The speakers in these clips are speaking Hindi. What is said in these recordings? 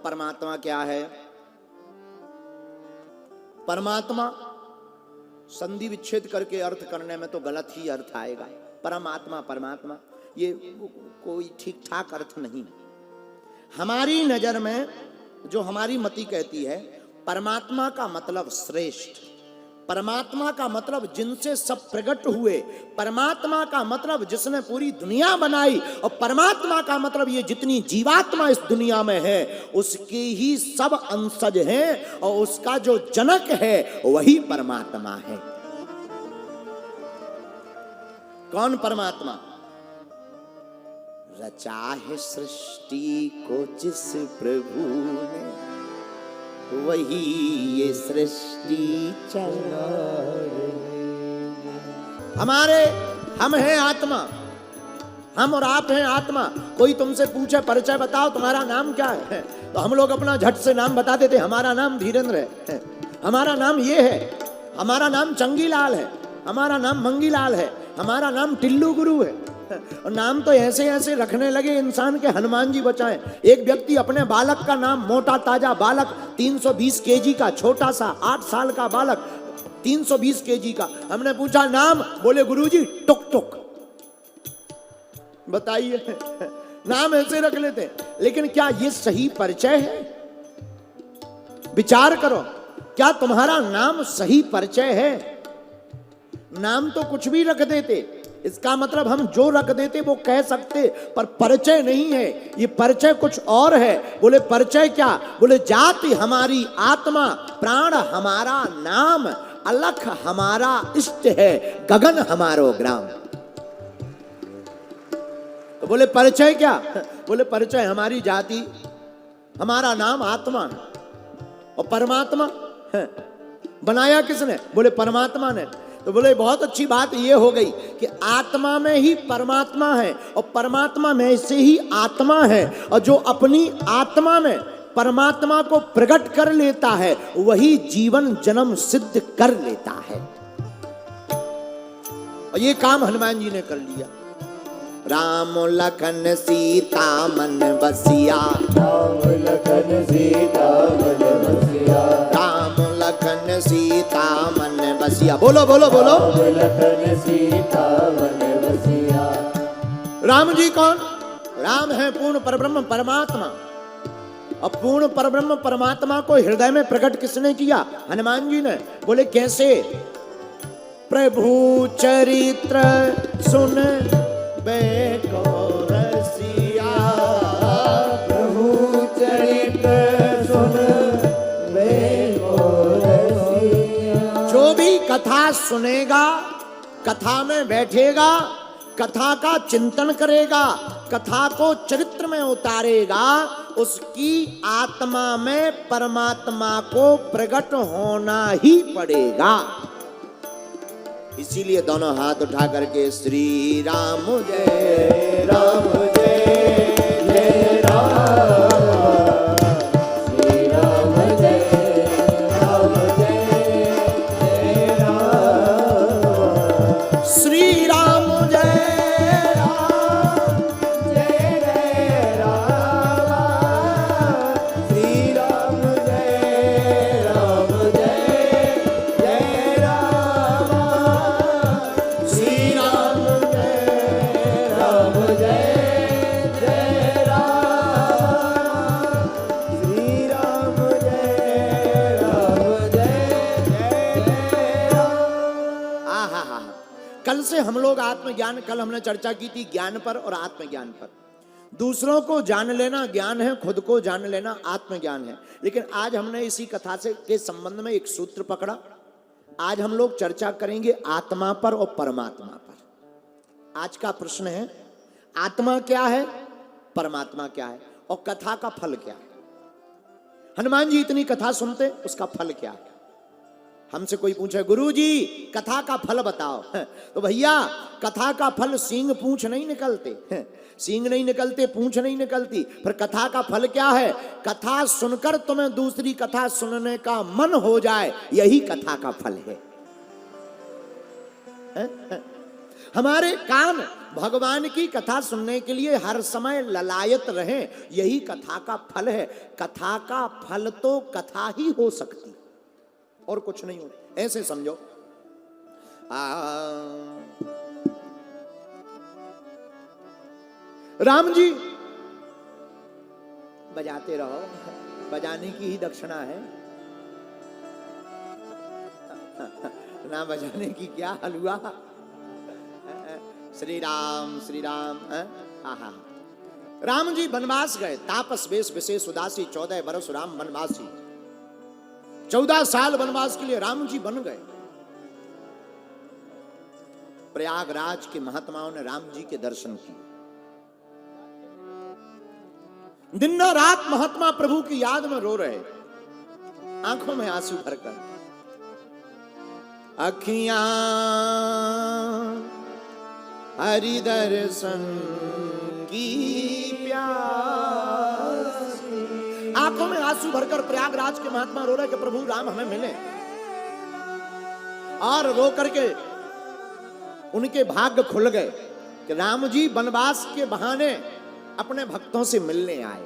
परमात्मा क्या है? परमात्मा संधि विच्छेद करके अर्थ करने में तो गलत ही अर्थ आएगा। परमात्मा परमात्मा ये कोई ठीक ठाक अर्थ नहीं। हमारी नजर में जो हमारी मति कहती है, परमात्मा का मतलब श्रेष्ठ, परमात्मा का मतलब जिनसे सब प्रकट हुए, परमात्मा का मतलब जिसने पूरी दुनिया बनाई, और परमात्मा का मतलब ये जितनी जीवात्मा इस दुनिया में है उसके ही सब अंशज हैं, और उसका जो जनक है वही परमात्मा है। कौन परमात्मा? रचा है सृष्टि को जिस प्रभु ने, वही ये सृष्टि चला रही। हम हैं आत्मा, हम और आप हैं आत्मा। कोई तुमसे पूछे परिचय बताओ तुम्हारा नाम क्या है, तो हम लोग अपना झट से नाम बता देते, हमारा नाम धीरेन्द्र है, हमारा नाम ये है, हमारा नाम चंगीलाल है, हमारा नाम मंगीलाल है, हमारा नाम टिल्लू गुरु है। और नाम तो ऐसे ऐसे रखने लगे इंसान के, हनुमान जी बचाएं। एक व्यक्ति अपने बालक का नाम, मोटा ताजा बालक, 320 केजी का छोटा सा 8 साल का बालक, 320 केजी का, हमने पूछा नाम, बोले गुरुजी टुक टुक। बताइए, नाम ऐसे रख लेते। लेकिन क्या ये सही परिचय है? विचार करो, क्या तुम्हारा नाम सही परिचय है? नाम तो कुछ भी रख देते, इसका मतलब हम जो रख देते वो कह सकते, पर परिचय नहीं है। ये परिचय कुछ और है। बोले परिचय क्या? बोले जाति हमारी आत्मा, प्राण हमारा नाम, अलख हमारा इष्ट है, गगन हमारो ग्राम। तो बोले परिचय क्या? बोले परिचय हमारी जाति, हमारा नाम आत्मा है। और परमात्मा है बनाया किसने? बोले परमात्मा ने। तो बोले बहुत अच्छी बात ये हो गई कि आत्मा में ही परमात्मा है, और परमात्मा में से ही आत्मा है, और जो अपनी आत्मा में परमात्मा को प्रकट कर लेता है वही जीवन जन्म सिद्ध कर लेता है। और ये काम हनुमान जी ने कर लिया। राम लखन सीता मन बसिया, राम लखन सीता मन बसिया, राम लखन सीता मन बसिया। बोलो बोलो बोलो। राम लखन सीता मन बसिया। राम जी कौन? राम है पूर्ण परब्रह्म परमात्मा। और पूर्ण परब्रह्म परमात्मा को हृदय में प्रकट किसने किया? हनुमान जी ने। बोले कैसे? प्रभु चरित्र सुन बेको रसिया, प्रभु चरित्र सुन बेको रसिया। जो भी कथा सुनेगा, कथा में बैठेगा, कथा का चिंतन करेगा, कथा को चरित्र में उतारेगा, उसकी आत्मा में परमात्मा को प्रकट होना ही पड़ेगा। इसीलिए दोनों हाथ उठा करके श्री राम जय राम जय जय राम, श्री राम जय राम जय जय राम, श्री राम जय राम जय जय राम, श्री राम जय राम जय जय राम, श्री राम जय राम जय जय राम, श्री राम जय राम जय जय राम। आहा। कल से हम लोग आत्मज्ञान, कल हमने चर्चा की थी ज्ञान पर और आत्मज्ञान पर। दूसरों को जान लेना ज्ञान है, खुद को जान लेना आत्मज्ञान है। लेकिन आज हमने इसी कथा से के संबंध में एक सूत्र पकड़ा। आज हम लोग चर्चा करेंगे आत्मा पर और परमात्मा पर। आज का प्रश्न है आत्मा क्या है, परमात्मा क्या है, और कथा का फल क्या है। हनुमान जी इतनी कथा सुनते, उसका फल क्या है? हमसे कोई पूछे गुरुजी कथा का फल बताओ, तो भैया कथा का फल सींग पूंछ नहीं निकलते, सींग नहीं निकलते, पूंछ नहीं निकलती। फिर कथा का फल क्या है? कथा सुनकर तुम्हें दूसरी कथा सुनने का मन हो जाए, यही कथा का फल है। हमारे कान भगवान की कथा सुनने के लिए हर समय ललायत रहें, यही कथा का फल है। कथा का फल तो कथा ही हो सकती और कुछ नहीं हो। ऐसे समझो, राम जी बजाते रहो, बजाने की ही दक्षिणा है, ना बजाने की क्या हलवा। श्री राम श्री राम। आहा, राम जी वनवास गए, तापस वेश विशेष उदासी, 14 बरस राम वनवासी। 14 साल वनवास के लिए राम जी बन गए। प्रयागराज के महात्माओं ने राम जी के दर्शन किए। दिन और रात महात्मा प्रभु की याद में रो रहे, आंखों में आंसू भरकर। अखियां हरि दर्शन की प्यास, आंखों में आंसू भरकर प्रयागराज के महात्मा रो रहे कि प्रभु राम हमें मिले। और रो करके उनके भाग्य खुल गए कि राम जी वनवास के बहाने अपने भक्तों से मिलने आए।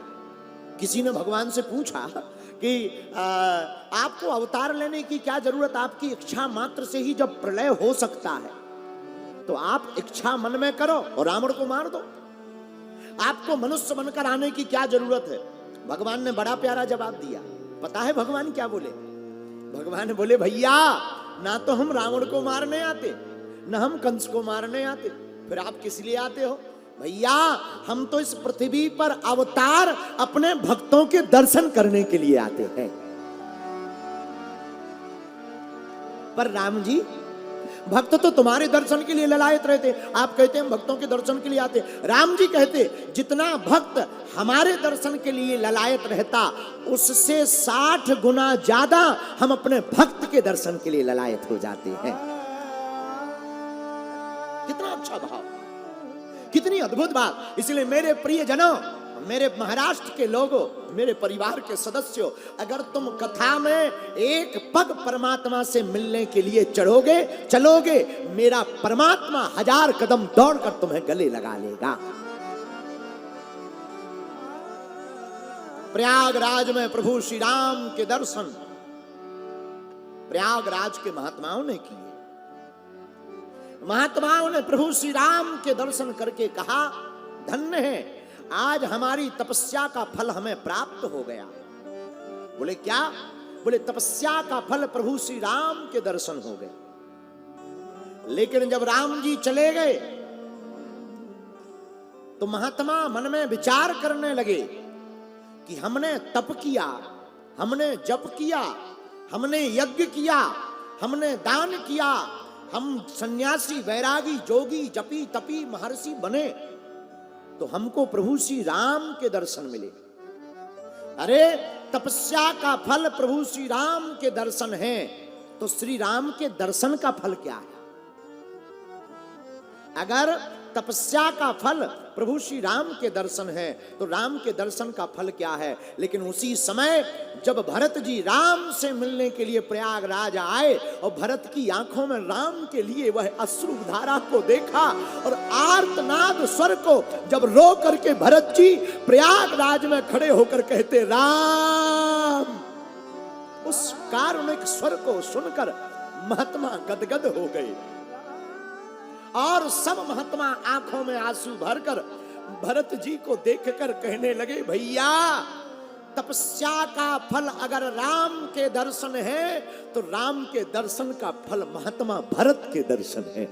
किसी ने भगवान से पूछा कि आपको अवतार लेने की क्या जरूरत, आपकी इच्छा मात्र से ही जब प्रलय हो सकता है तो आप इच्छा मन में करो और रावण को मार दो, आपको मनुष्य बनकर आने की क्या जरूरत है। भगवान ने बड़ा प्यारा जवाब दिया। पता है भगवान क्या बोले? भगवान बोले, भैया ना तो हम रावण को मारने आते, ना हम कंस को मारने आते, फिर आप किस लिए आते हो? भैया हम तो इस पृथ्वी पर अवतार अपने भक्तों के दर्शन करने के लिए आते हैं। पर राम जी, भक्त तो तुम्हारे दर्शन के लिए ललायत रहते, आप कहते हैं हम भक्तों के दर्शन के लिए आते। राम जी कहते, जितना भक्त हमारे दर्शन के लिए ललायत रहता, उससे 60 गुना ज्यादा हम अपने भक्त के दर्शन के लिए ललायत हो जाते हैं। कितना अच्छा भाव, कितनी अद्भुत बात। इसलिए मेरे प्रिय जनों, मेरे महाराष्ट्र के लोगों, मेरे परिवार के सदस्यों, अगर तुम कथा में एक पग परमात्मा से मिलने के लिए चलोगे, मेरा परमात्मा 1000 कदम दौड़कर तुम्हें गले लगा लेगा। प्रयागराज में प्रभु श्री राम के दर्शन प्रयागराज के महात्माओं ने किए। महात्माओं ने प्रभु श्री राम के दर्शन करके कहा, धन्य है, आज हमारी तपस्या का फल हमें प्राप्त हो गया। बोले क्या? बोले तपस्या का फल प्रभु श्री राम के दर्शन हो गए। लेकिन जब राम जी चले गए तो महात्मा मन में विचार करने लगे कि हमने तप किया, हमने जप किया, हमने यज्ञ किया, हमने दान किया, हम सन्यासी, वैरागी, जोगी, जपी, तपी, महर्षि बने, तो हमको प्रभु श्री राम के दर्शन मिले। अरे तपस्या का फल प्रभु श्री राम के दर्शन है, तो श्री राम के दर्शन का फल क्या है? अगर तपस्या का फल प्रभु श्री राम के दर्शन है तो राम के दर्शन का फल क्या है? लेकिन उसी समय जब भरत जी राम से मिलने के लिए प्रयागराज आए और भरत की आंखों में राम के लिए वह अश्रु धारा को देखा और आर्तनाद स्वर को जब रो करके भरत जी प्रयागराज में खड़े होकर कहते राम, उस कारुणिक स्वर को सुनकर महात्मा गदगद हो गए और सब महात्मा आंखों में आंसू भरकर भरत जी को देखकर कहने लगे, भैया तपस्या का फल अगर राम के दर्शन है तो राम के दर्शन का फल महात्मा भरत के दर्शन है।